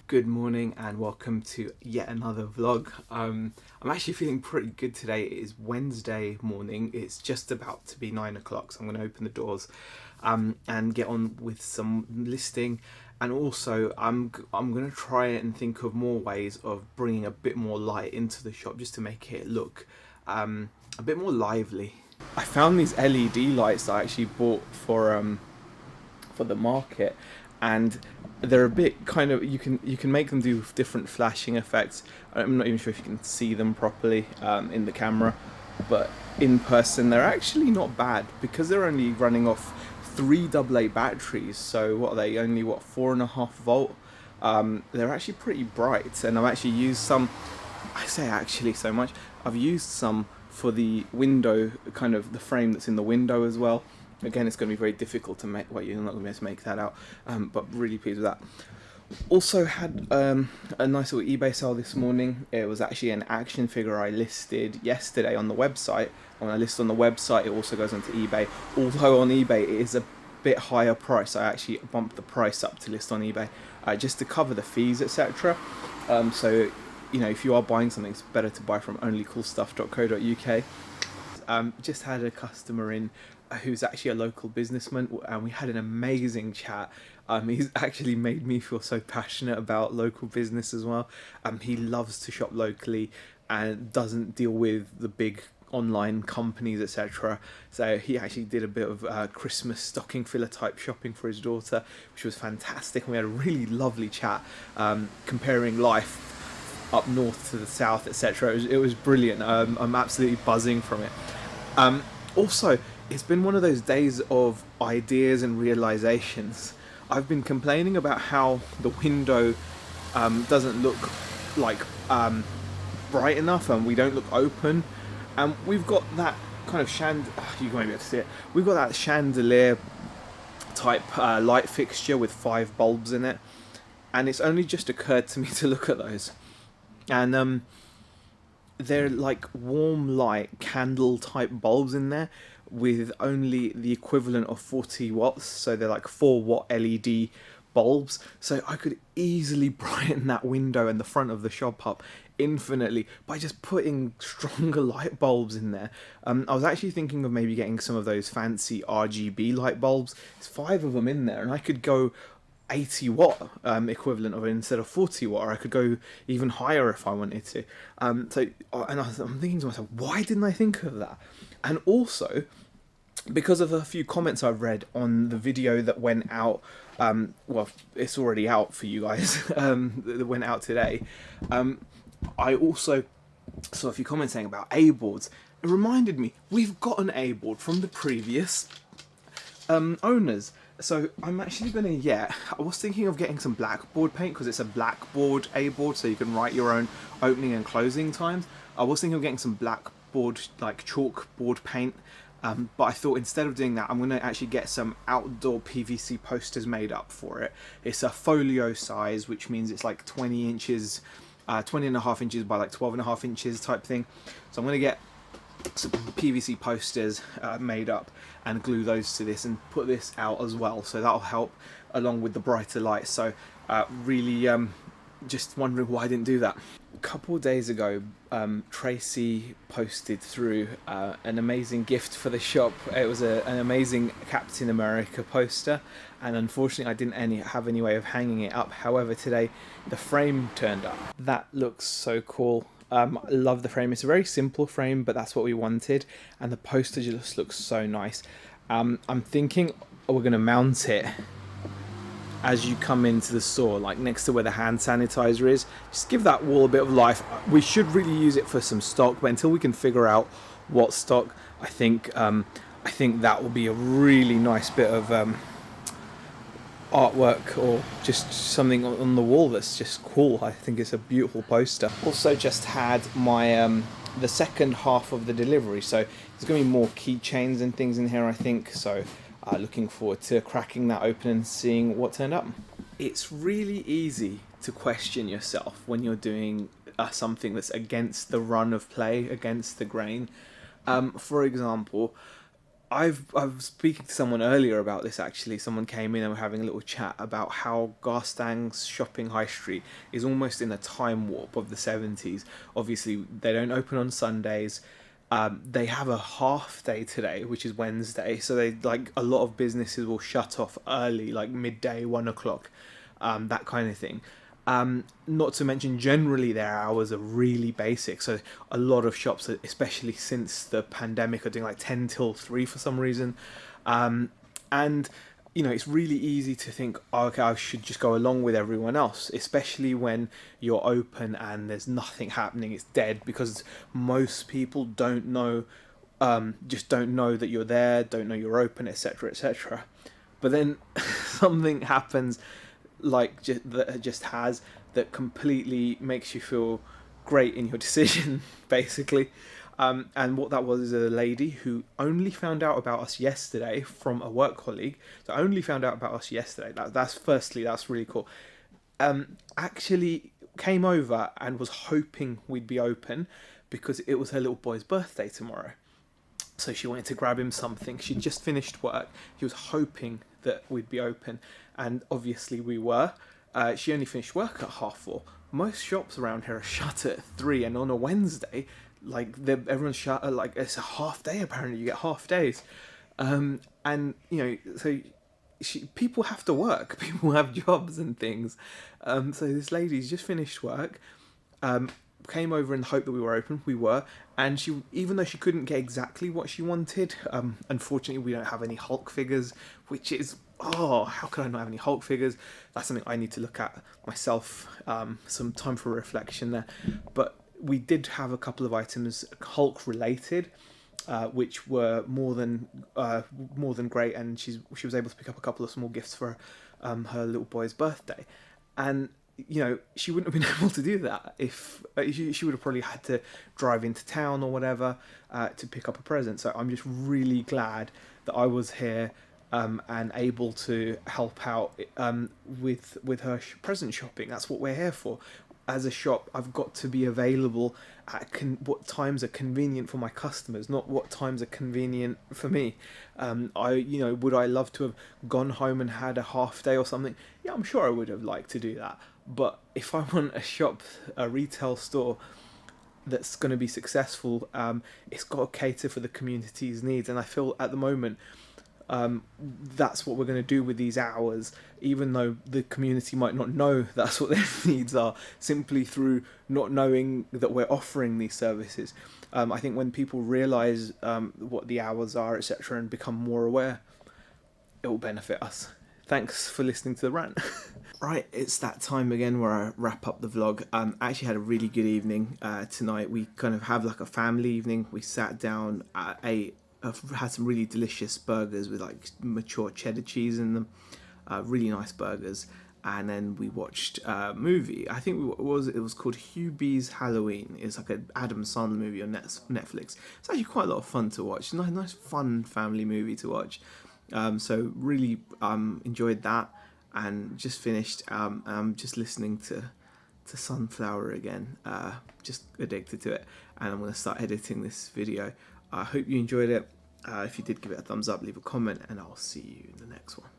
Good morning and welcome to yet another vlog. I'm actually feeling pretty good today. It is Wednesday morning. It's just about to be 9 o'clock, so I'm going to open the doors and get on with some listing. And also I'm going to try and think of more ways of bringing a bit more light into the shop just to make it look a bit more lively. I found these LED lights that I actually bought for the market, and they're a bit kind of, you can make them do different flashing effects. I'm not even sure if you can see them properly in the camera, but in person they're actually not bad because they're only running off 3 AA batteries. So what are they, only what, 4.5 volt? They're actually pretty bright, and I've actually used some, I say actually so much, I've used some for the window, kind of the frame that's in the window as well. Again, it's going to be very difficult to make, well, you're not going to be able to make that out, but really pleased with that. Also had a nice little eBay sale this morning. It was actually an action figure I listed yesterday on the website. When I list on the website, it also goes onto eBay. Although on eBay it is a bit higher price, I actually bumped the price up to list on eBay just to cover the fees, etc. So, you know, if you are buying something, it's better to buy from onlycoolstuff.co.uk. Just had a customer in who's actually a local businessman, and we had an amazing chat. He's actually made me feel so passionate about local business as well. He loves to shop locally and doesn't deal with the big online companies, etc. So he actually did a bit of Christmas stocking filler type shopping for his daughter, which was fantastic, and we had a really lovely chat comparing life up north to the south, etc. It was brilliant. I'm absolutely buzzing from it. Also, it's been one of those days of ideas and realizations. I've been complaining about how the window doesn't look like bright enough, and we don't look open. And we've got that kind of you won't be able to see it. We've got that chandelier type light fixture with 5 bulbs in it, and it's only just occurred to me to look at those. And they're like warm light candle type bulbs in there with only the equivalent of 40 watts, so they're like 4-watt LED bulbs. So I could easily brighten that window and the front of the shop up infinitely by just putting stronger light bulbs in there. I was actually thinking of maybe getting some of those fancy RGB light bulbs. There's 5 of them in there, and I could go 80 watt equivalent of it instead of 40 watt, or I could go even higher if I wanted to. I'm thinking to myself, why didn't I think of that? And also, because of a few comments I've read on the video that went out, well, it's already out for you guys, that went out today. I also saw a few comments saying about A-boards. It reminded me, we've got an A-board from the previous owners. So I'm actually going to, I was thinking of getting some blackboard paint, because it's a blackboard A-board, so you can write your own opening and closing times. I was thinking of getting some blackboard, like chalkboard paint, but I thought instead of doing that, I'm going to actually get some outdoor PVC posters made up for it. It's a folio size, which means it's like 20 inches, 20.5 inches by like 12.5 inches type thing. So I'm going to get some PVC posters made up and glue those to this and put this out as well, so that'll help along with the brighter light. So really just wondering why I didn't do that. A couple of days ago, Tracy posted through an amazing gift for the shop. It was an amazing Captain America poster, and unfortunately I didn't have any way of hanging it up. However, today the frame turned up. That looks so cool. I love the frame. It's a very simple frame, but that's what we wanted, and the poster just looks so nice. I'm thinking we're going to mount it as you come into the store, like next to where the hand sanitizer is. Just give that wall a bit of life. We should really use it for some stock, but until we can figure out what stock, I think that will be a really nice bit of artwork, or just something on the wall that's just cool. I think it's a beautiful poster. Also just had my the second half of the delivery, so there's going to be more keychains and things in here, I think. So looking forward to cracking that open and seeing what turned up. It's really easy to question yourself when you're doing something that's against the run of play, against the grain. For example, I was speaking to someone earlier about this actually. Someone came in and we're having a little chat about how Garstang's shopping high street is almost in a time warp of the 70s. Obviously, they don't open on Sundays. They have a half day today, which is Wednesday. So they like a lot of businesses will shut off early, like midday, 1 o'clock, that kind of thing. Not to mention, generally their hours are really basic. So a lot of shops, especially since the pandemic, are doing like 10 till 3 for some reason. And, you know, it's really easy to think, oh, okay, I should just go along with everyone else, especially when you're open and there's nothing happening. It's dead because most people don't know, just don't know that you're there, don't know you're open, etc., etc. But then something happens that completely makes you feel great in your decision, basically. And what that was is a lady who only found out about us yesterday from a work colleague. So only found out about us yesterday. That's really cool. Actually came over and was hoping we'd be open because it was her little boy's birthday tomorrow. So she wanted to grab him something. She'd just finished work. She was hoping that we'd be open, and obviously we were. She only finished work at 4:30. Most shops around here are shut at 3, and on a Wednesday, everyone's shut at it's a half day. Apparently, you get half days, and you know, so people have to work. People have jobs and things. So this lady's just finished work. Came over in the hope that we were open. We were, and she, even though she couldn't get exactly what she wanted, unfortunately we don't have any Hulk figures, which is, oh, how could I not have any Hulk figures? That's something I need to look at myself. Some time for reflection there. But we did have a couple of items Hulk related, which were more than great, and she was able to pick up a couple of small gifts for her little boy's birthday. And you know, she wouldn't have been able to do that if she would have probably had to drive into town or whatever to pick up a present. So I'm just really glad that I was here and able to help out with her present shopping. That's what we're here for. As a shop, I've got to be available at what times are convenient for my customers, not what times are convenient for me. Would I love to have gone home and had a half day or something? Yeah, I'm sure I would have liked to do that. But if I want a retail store that's going to be successful, it's got to cater for the community's needs. And I feel at the moment, that's what we're going to do with these hours, even though the community might not know that's what their needs are, simply through not knowing that we're offering these services. I think when people realise what the hours are, etc., and become more aware, it will benefit us. Thanks for listening to the rant. Right, it's that time again where I wrap up the vlog. I actually had a really good evening tonight. We kind of have like a family evening. We sat down, had some really delicious burgers with like mature cheddar cheese in them, really nice burgers, and then we watched a movie. I think it was called Hubie's Halloween. It's like an Adam Sandler movie on Netflix. It's actually quite a lot of fun to watch. It's a nice fun family movie to watch. So really enjoyed that, and just finished. I'm just listening to Sunflower again. Just addicted to it, and I'm going to start editing this video. I hope you enjoyed it. If you did, give it a thumbs up, leave a comment, and I'll see you in the next one.